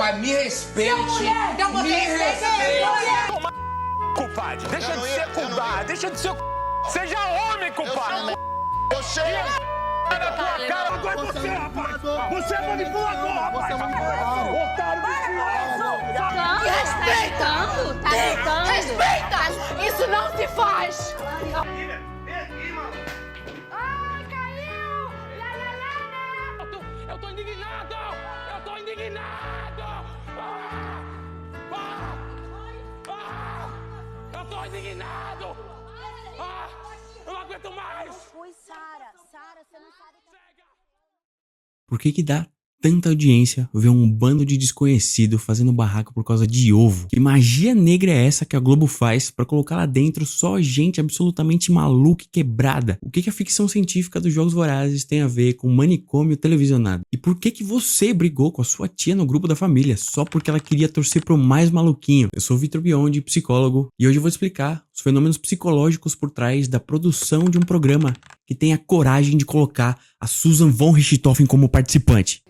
pai, me respeite. Então você me respeita. respeite. Culpado, deixa de ser culpado, deixa de ser. Seja homem, culpado. Você Na tua cara, agora é você, rapaz. Você é manipulador, rapaz. Otário, Me respeita! Tá gritando? Respeita! Isso não se faz! Ai, caiu! Eu tô indignado! Eu tô indignado! Eu tô indignado! Eu não aguento mais! Foi Sara. Sara, você não sabe. Por que dá tanta audiência ver um bando de desconhecido fazendo barraco por causa de ovo? Que magia negra é essa que a Globo faz pra colocar lá dentro só gente absolutamente maluca e quebrada? O que a ficção científica dos Jogos Vorazes tem a ver com manicômio televisionado? E por que você brigou com a sua tia no grupo da família só porque ela queria torcer pro mais maluquinho? Eu sou o Vitor Biondi, psicólogo, e hoje eu vou explicar os fenômenos psicológicos por trás da produção de um programa que tem a coragem de colocar a Susan von Richthofen como participante.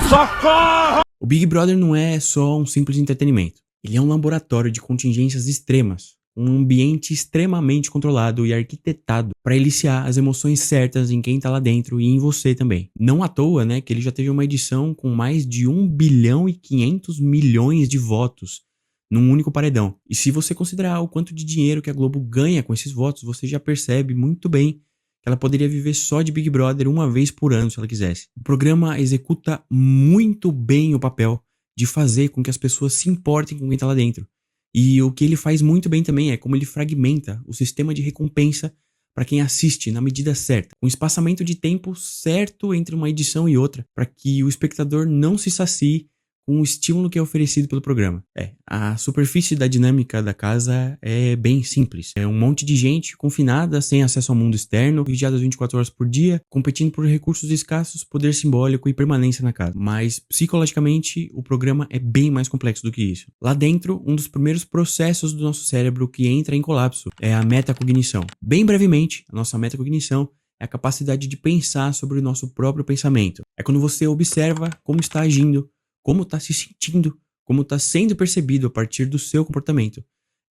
Socorro! O Big Brother não é só um simples entretenimento. Ele é um laboratório de contingências extremas, um ambiente extremamente controlado e arquitetado para eliciar as emoções certas em quem tá lá dentro e em você também. Não à toa, né, que ele já teve uma edição com mais de 1 bilhão e 500 milhões de votos num único paredão. E se você considerar o quanto de dinheiro que a Globo ganha com esses votos, você já percebe muito bem que ela poderia viver só de Big Brother uma vez por ano se ela quisesse. O programa executa muito bem o papel de fazer com que as pessoas se importem com quem tá lá dentro. E o que ele faz muito bem também é como ele fragmenta o sistema de recompensa para quem assiste na medida certa, com espaçamento de tempo certo entre uma edição e outra, para que o espectador não se sacie com o estímulo que é oferecido pelo programa. A superfície da dinâmica da casa é bem simples. É um monte de gente confinada, sem acesso ao mundo externo, vigiadas 24 horas por dia, competindo por recursos escassos, poder simbólico e permanência na casa. Mas, psicologicamente, o programa é bem mais complexo do que isso. Lá dentro, um dos primeiros processos do nosso cérebro que entra em colapso é a metacognição. Bem brevemente, a nossa metacognição é a capacidade de pensar sobre o nosso próprio pensamento. É quando você observa como está agindo, como está se sentindo, como está sendo percebido a partir do seu comportamento.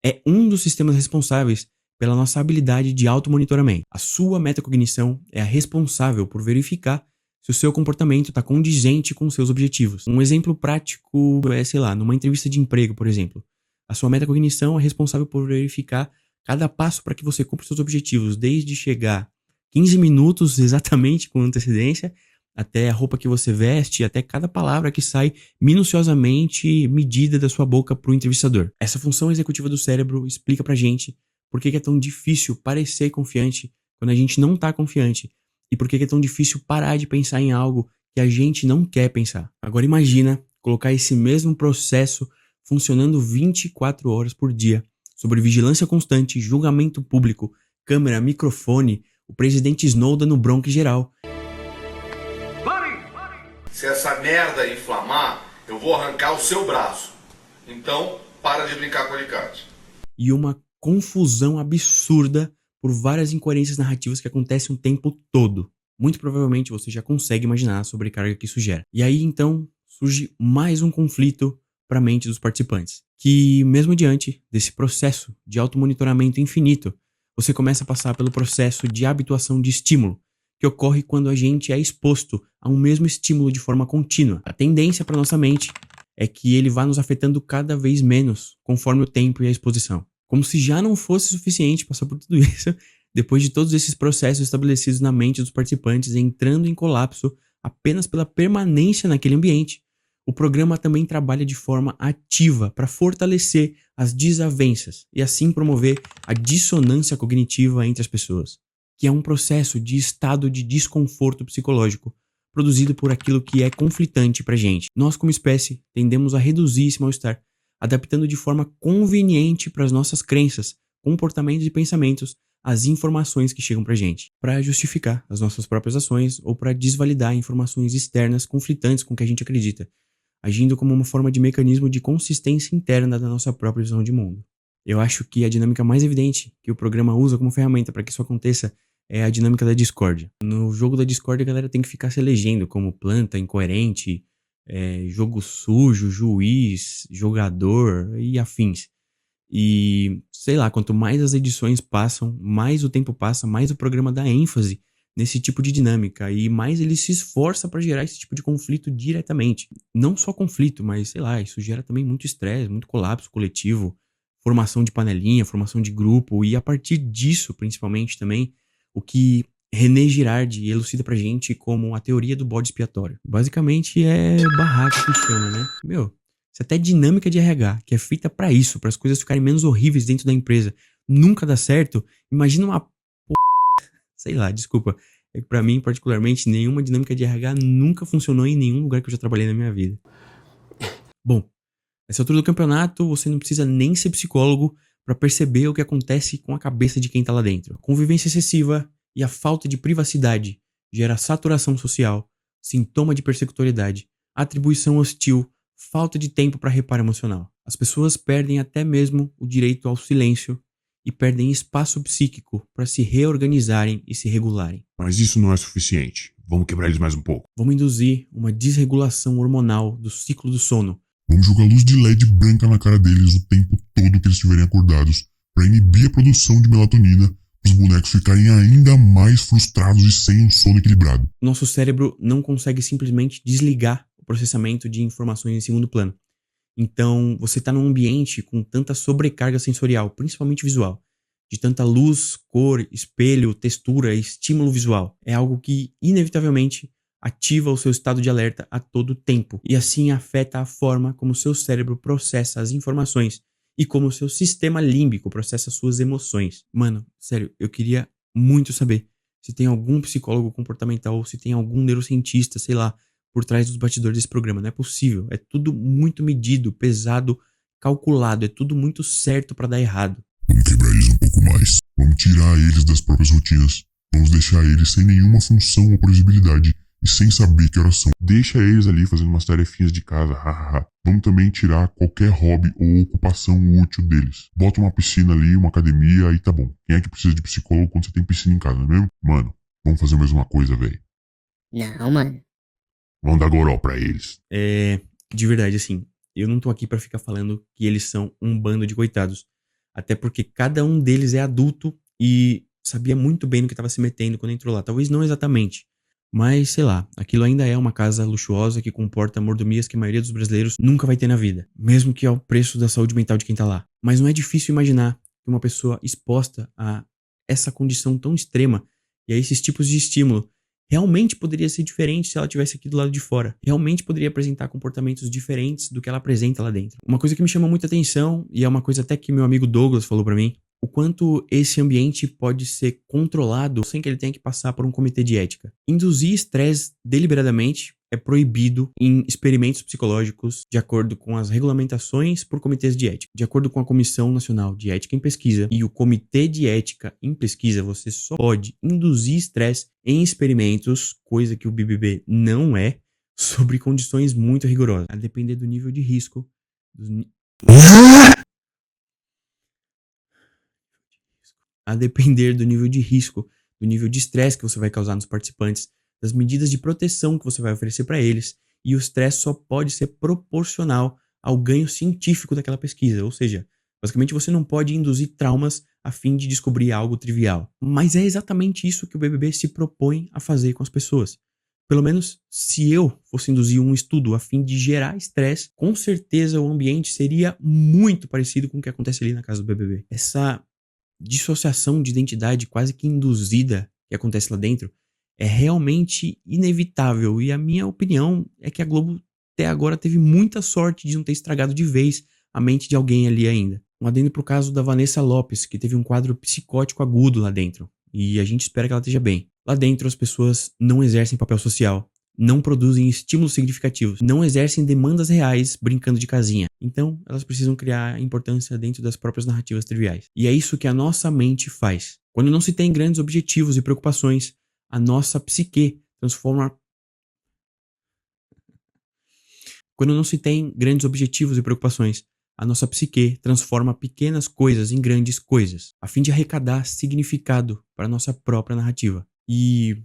É um dos sistemas responsáveis pela nossa habilidade de automonitoramento. A sua metacognição é a responsável por verificar se o seu comportamento está condizente com os seus objetivos. Um exemplo prático é, numa entrevista de emprego, por exemplo. A sua metacognição é responsável por verificar cada passo para que você cumpra os seus objetivos, desde chegar 15 minutos exatamente com antecedência, até a roupa que você veste, até cada palavra que sai minuciosamente medida da sua boca para o entrevistador. Essa função executiva do cérebro explica pra gente por que é tão difícil parecer confiante quando a gente não tá confiante e por que é tão difícil parar de pensar em algo que a gente não quer pensar. Agora imagina colocar esse mesmo processo funcionando 24 horas por dia, sobre vigilância constante, julgamento público, câmera, microfone, o presidente Snowden no bronco geral. Se essa merda inflamar, eu vou arrancar o seu braço. Então, para de brincar com alicate. E uma confusão absurda por várias incoerências narrativas que acontecem o tempo todo. Muito provavelmente você já consegue imaginar a sobrecarga que isso gera. E aí, então, surge mais um conflito para a mente dos participantes. Que, mesmo diante desse processo de automonitoramento infinito, você começa a passar pelo processo de habituação de estímulo, que ocorre quando a gente é exposto a um mesmo estímulo de forma contínua. A tendência para nossa mente é que ele vá nos afetando cada vez menos conforme o tempo e a exposição. Como se já não fosse suficiente passar por tudo isso, depois de todos esses processos estabelecidos na mente dos participantes entrando em colapso apenas pela permanência naquele ambiente, o programa também trabalha de forma ativa para fortalecer as desavenças e assim promover a dissonância cognitiva entre as pessoas, que é um processo de estado de desconforto psicológico produzido por aquilo que é conflitante pra gente. Nós, como espécie, tendemos a reduzir esse mal-estar, adaptando de forma conveniente para as nossas crenças, comportamentos e pensamentos as informações que chegam pra gente, para justificar as nossas próprias ações ou para desvalidar informações externas conflitantes com o que a gente acredita, agindo como uma forma de mecanismo de consistência interna da nossa própria visão de mundo. Eu acho que a dinâmica mais evidente que o programa usa como ferramenta para que isso aconteça é a dinâmica da discórdia. No jogo da discórdia, a galera tem que ficar se elegendo como planta, incoerente, jogo sujo, juiz, jogador e afins. E, sei lá, quanto mais as edições passam, mais o tempo passa, mais o programa dá ênfase nesse tipo de dinâmica e mais ele se esforça para gerar esse tipo de conflito diretamente. Não só conflito, mas, sei lá, isso gera também muito estresse, muito colapso coletivo, formação de panelinha, formação de grupo e a partir disso, principalmente também, o que René Girardi elucida pra gente como a teoria do bode expiatório. Basicamente é barraca que chama, né? Se até dinâmica de RH, que é feita pra isso, para as coisas ficarem menos horríveis dentro da empresa, nunca dá certo, imagina uma sei lá, desculpa. É que pra mim, particularmente, nenhuma dinâmica de RH nunca funcionou em nenhum lugar que eu já trabalhei na minha vida. Bom, nessa altura do campeonato, você não precisa nem ser psicólogo pra perceber o que acontece com a cabeça de quem tá lá dentro. A convivência excessiva e a falta de privacidade gera saturação social, sintoma de persecutoriedade, atribuição hostil, falta de tempo pra reparo emocional. As pessoas perdem até mesmo o direito ao silêncio e perdem espaço psíquico para se reorganizarem e se regularem. Mas isso não é suficiente. Vamos quebrar eles mais um pouco. Vamos induzir uma desregulação hormonal do ciclo do sono. Vamos jogar luz de LED branca na cara deles o tempo todo que eles estiverem acordados, para inibir a produção de melatonina, para os bonecos ficarem ainda mais frustrados e sem um sono equilibrado. Nosso cérebro não consegue simplesmente desligar o processamento de informações em segundo plano. Então, você está num ambiente com tanta sobrecarga sensorial, principalmente visual, de tanta luz, cor, espelho, textura, estímulo visual. É algo que, inevitavelmente, ativa o seu estado de alerta a todo tempo e assim afeta a forma como o seu cérebro processa as informações e como o seu sistema límbico processa suas emoções. Mano, sério, eu queria muito saber se tem algum psicólogo comportamental ou se tem algum neurocientista, sei lá, por trás dos bastidores desse programa. Não é possível. É tudo muito medido, pesado, calculado. É tudo muito certo pra dar errado. Vamos quebrar eles um pouco mais. Vamos tirar eles das próprias rotinas. Vamos deixar eles sem nenhuma função ou previsibilidade e sem saber que horas são. Deixa eles ali fazendo umas tarefinhas de casa, hahaha. Vamos também tirar qualquer hobby ou ocupação útil deles. Bota uma piscina ali, uma academia e tá bom. Quem é que precisa de psicólogo quando você tem piscina em casa, não é mesmo? Mano, vamos fazer mais uma coisa, velho. Não, mano. Vamos dar goró pra eles. De verdade, assim, eu não tô aqui pra ficar falando que eles são um bando de coitados. Até porque cada um deles é adulto e sabia muito bem no que tava se metendo quando entrou lá. Talvez não exatamente, mas sei lá, aquilo ainda é uma casa luxuosa que comporta mordomias que a maioria dos brasileiros nunca vai ter na vida. Mesmo que ao preço da saúde mental de quem tá lá. Mas não é difícil imaginar que uma pessoa exposta a essa condição tão extrema e a esses tipos de estímulo realmente poderia ser diferente se ela estivesse aqui do lado de fora. Realmente poderia apresentar comportamentos diferentes do que ela apresenta lá dentro. Uma coisa que me chama muita atenção, e é uma coisa até que meu amigo Douglas falou pra mim, o quanto esse ambiente pode ser controlado sem que ele tenha que passar por um comitê de ética. Induzir estresse deliberadamente é proibido em experimentos psicológicos de acordo com as regulamentações por comitês de ética. De acordo com a Comissão Nacional de Ética em Pesquisa e o Comitê de Ética em Pesquisa, você só pode induzir estresse em experimentos, coisa que o BBB não é, sobre condições muito rigorosas. A depender do nível de risco. A depender do nível de risco, do nível de estresse que você vai causar nos participantes, das medidas de proteção que você vai oferecer para eles, e o estresse só pode ser proporcional ao ganho científico daquela pesquisa, ou seja, basicamente você não pode induzir traumas a fim de descobrir algo trivial. Mas é exatamente isso que o BBB se propõe a fazer com as pessoas. Pelo menos, se eu fosse induzir um estudo a fim de gerar estresse, com certeza o ambiente seria muito parecido com o que acontece ali na casa do BBB. Essa dissociação de identidade quase que induzida que acontece lá dentro é realmente inevitável, e a minha opinião é que a Globo até agora teve muita sorte de não ter estragado de vez a mente de alguém ali ainda. Um adendo pro caso da Vanessa Lopes, que teve um quadro psicótico agudo lá dentro, e a gente espera que ela esteja bem. Lá dentro as pessoas não exercem papel social, não produzem estímulos significativos, não exercem demandas reais brincando de casinha. Então, elas precisam criar importância dentro das próprias narrativas triviais. E é isso que a nossa mente faz. Quando não se tem grandes objetivos e preocupações, a nossa psique transforma... Quando não se tem grandes objetivos e preocupações, a nossa psique transforma pequenas coisas em grandes coisas, a fim de arrecadar significado para a nossa própria narrativa. E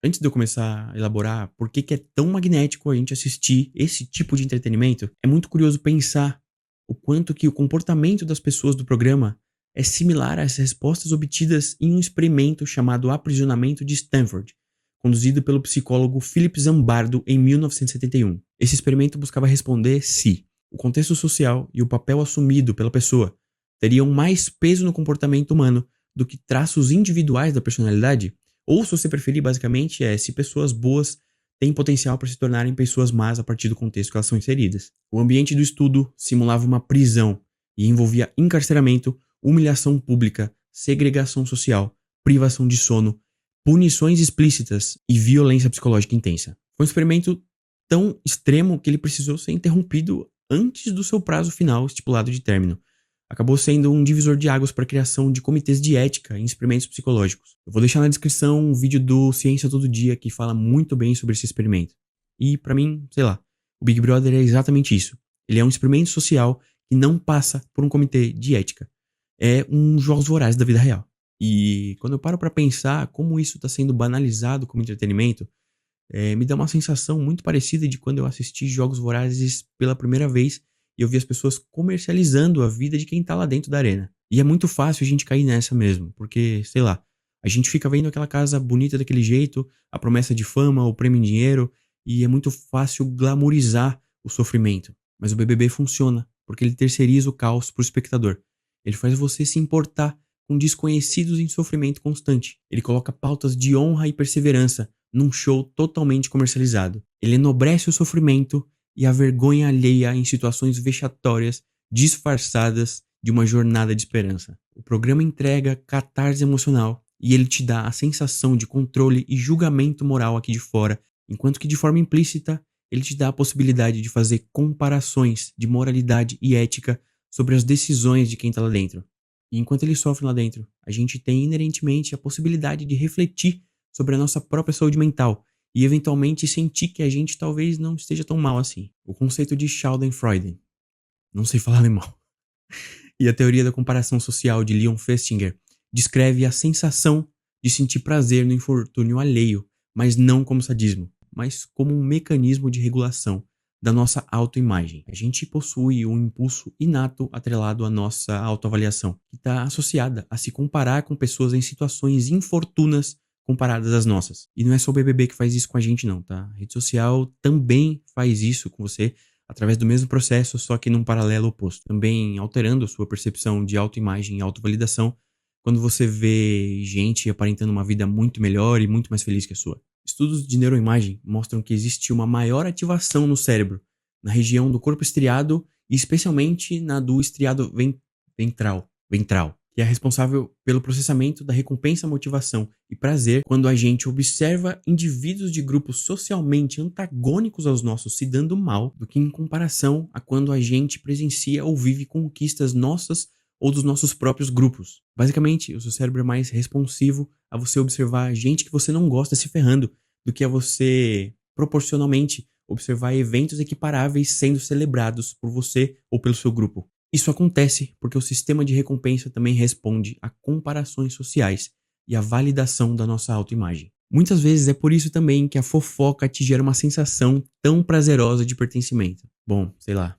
antes de eu começar a elaborar por que é tão magnético a gente assistir esse tipo de entretenimento, é muito curioso pensar o quanto que o comportamento das pessoas do programa é similar às respostas obtidas em um experimento chamado Aprisionamento de Stanford, conduzido pelo psicólogo Philip Zimbardo em 1971. Esse experimento buscava responder se o contexto social e o papel assumido pela pessoa teriam mais peso no comportamento humano do que traços individuais da personalidade, ou, se você preferir, basicamente, se pessoas boas têm potencial para se tornarem pessoas más a partir do contexto que elas são inseridas. O ambiente do estudo simulava uma prisão e envolvia encarceramento, humilhação pública, segregação social, privação de sono, punições explícitas e violência psicológica intensa. Foi um experimento tão extremo que ele precisou ser interrompido antes do seu prazo final estipulado de término. Acabou sendo um divisor de águas para a criação de comitês de ética em experimentos psicológicos. Eu vou deixar na descrição um vídeo do Ciência Todo Dia que fala muito bem sobre esse experimento. E, para mim, sei lá, o Big Brother é exatamente isso. Ele é um experimento social que não passa por um comitê de ética. É um Jogos Vorazes da vida real. E quando eu paro para pensar como isso está sendo banalizado como entretenimento, me dá uma sensação muito parecida de quando eu assisti Jogos Vorazes pela primeira vez e eu vi as pessoas comercializando a vida de quem tá lá dentro da arena. E é muito fácil a gente cair nessa mesmo, porque, sei lá, a gente fica vendo aquela casa bonita daquele jeito, a promessa de fama, o prêmio em dinheiro, e é muito fácil glamourizar o sofrimento. Mas o BBB funciona, porque ele terceiriza o caos pro espectador. Ele faz você se importar com desconhecidos em sofrimento constante. Ele coloca pautas de honra e perseverança num show totalmente comercializado. Ele enobrece o sofrimento e a vergonha alheia em situações vexatórias disfarçadas de uma jornada de esperança. O programa entrega catarse emocional e ele te dá a sensação de controle e julgamento moral aqui de fora, enquanto que de forma implícita ele te dá a possibilidade de fazer comparações de moralidade e ética sobre as decisões de quem está lá dentro. E enquanto ele sofre lá dentro, a gente tem inerentemente a possibilidade de refletir sobre a nossa própria saúde mental e eventualmente sentir que a gente talvez não esteja tão mal assim. O conceito de Schadenfreude, não sei falar alemão, e a teoria da comparação social de Leon Festinger descreve a sensação de sentir prazer no infortúnio alheio, mas não como sadismo, mas como um mecanismo de regulação da nossa autoimagem. A gente possui um impulso inato atrelado à nossa autoavaliação, que está associada a se comparar com pessoas em situações infortunas comparadas às nossas. E não é só o BBB que faz isso com a gente não, tá? A rede social também faz isso com você através do mesmo processo, só que num paralelo oposto. Também alterando a sua percepção de autoimagem e autovalidação quando você vê gente aparentando uma vida muito melhor e muito mais feliz que a sua. Estudos de neuroimagem mostram que existe uma maior ativação no cérebro, na região do corpo estriado e especialmente na do estriado ventral, que é responsável pelo processamento da recompensa, motivação e prazer quando a gente observa indivíduos de grupos socialmente antagônicos aos nossos se dando mal, do que em comparação a quando a gente presencia ou vive conquistas nossas ou dos nossos próprios grupos. Basicamente, o seu cérebro é mais responsivo a você observar gente que você não gosta se ferrando do que a você, proporcionalmente, observar eventos equiparáveis sendo celebrados por você ou pelo seu grupo. Isso acontece porque o sistema de recompensa também responde a comparações sociais e a validação da nossa autoimagem. Muitas vezes é por isso também que a fofoca te gera uma sensação tão prazerosa de pertencimento. Bom, sei lá,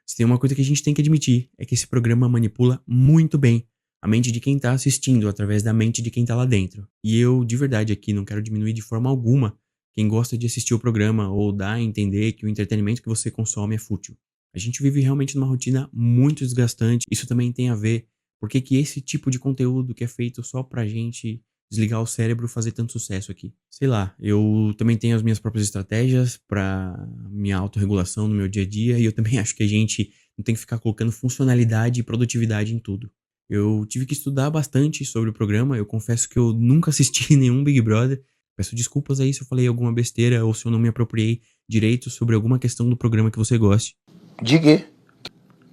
se tem uma coisa que a gente tem que admitir, é que esse programa manipula muito bem a mente de quem tá assistindo através da mente de quem tá lá dentro. E eu, de verdade, aqui não quero diminuir de forma alguma quem gosta de assistir o programa ou dar a entender que o entretenimento que você consome é fútil. A gente vive realmente numa rotina muito desgastante. Isso também tem a ver porque que esse tipo de conteúdo que é feito só pra gente desligar o cérebro fazer tanto sucesso aqui. Sei lá, eu também tenho as minhas próprias estratégias pra minha autorregulação no meu dia a dia e eu também acho que a gente não tem que ficar colocando funcionalidade e produtividade em tudo. Eu tive que estudar bastante sobre o programa, eu confesso que eu nunca assisti nenhum Big Brother. Peço desculpas aí se eu falei alguma besteira ou se eu não me apropriei direito sobre alguma questão do programa que você goste. Diga.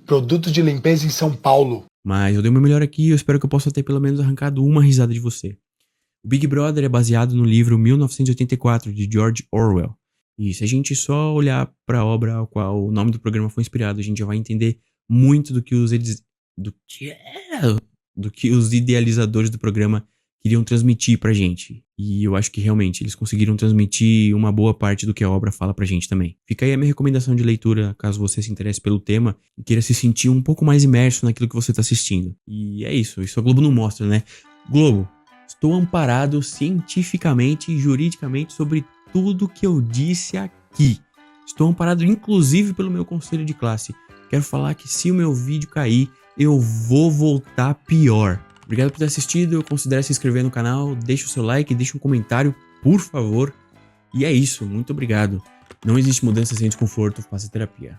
Produtos de limpeza em São Paulo. Mas eu dei o meu melhor aqui e eu espero que eu possa ter pelo menos arrancado uma risada de você. O Big Brother é baseado no livro 1984 de George Orwell E se a gente só olhar para a obra ao qual o nome do programa foi inspirado, a gente já vai entender muito do que os idealizadores do programa queriam transmitir pra gente. E eu acho que realmente eles conseguiram transmitir uma boa parte do que a obra fala pra gente também. Fica aí a minha recomendação de leitura, caso você se interesse pelo tema e queira se sentir um pouco mais imerso naquilo que você tá assistindo. E é isso a Globo não mostra, né? Globo, estou amparado cientificamente e juridicamente sobre tudo que eu disse aqui. Estou amparado inclusive pelo meu conselho de classe. Quero falar que se o meu vídeo cair, eu vou voltar pior. Obrigado por ter assistido, considere se inscrever no canal, deixa o seu like, deixa um comentário, por favor. E é isso, muito obrigado. Não existe mudança sem desconforto, faça terapia.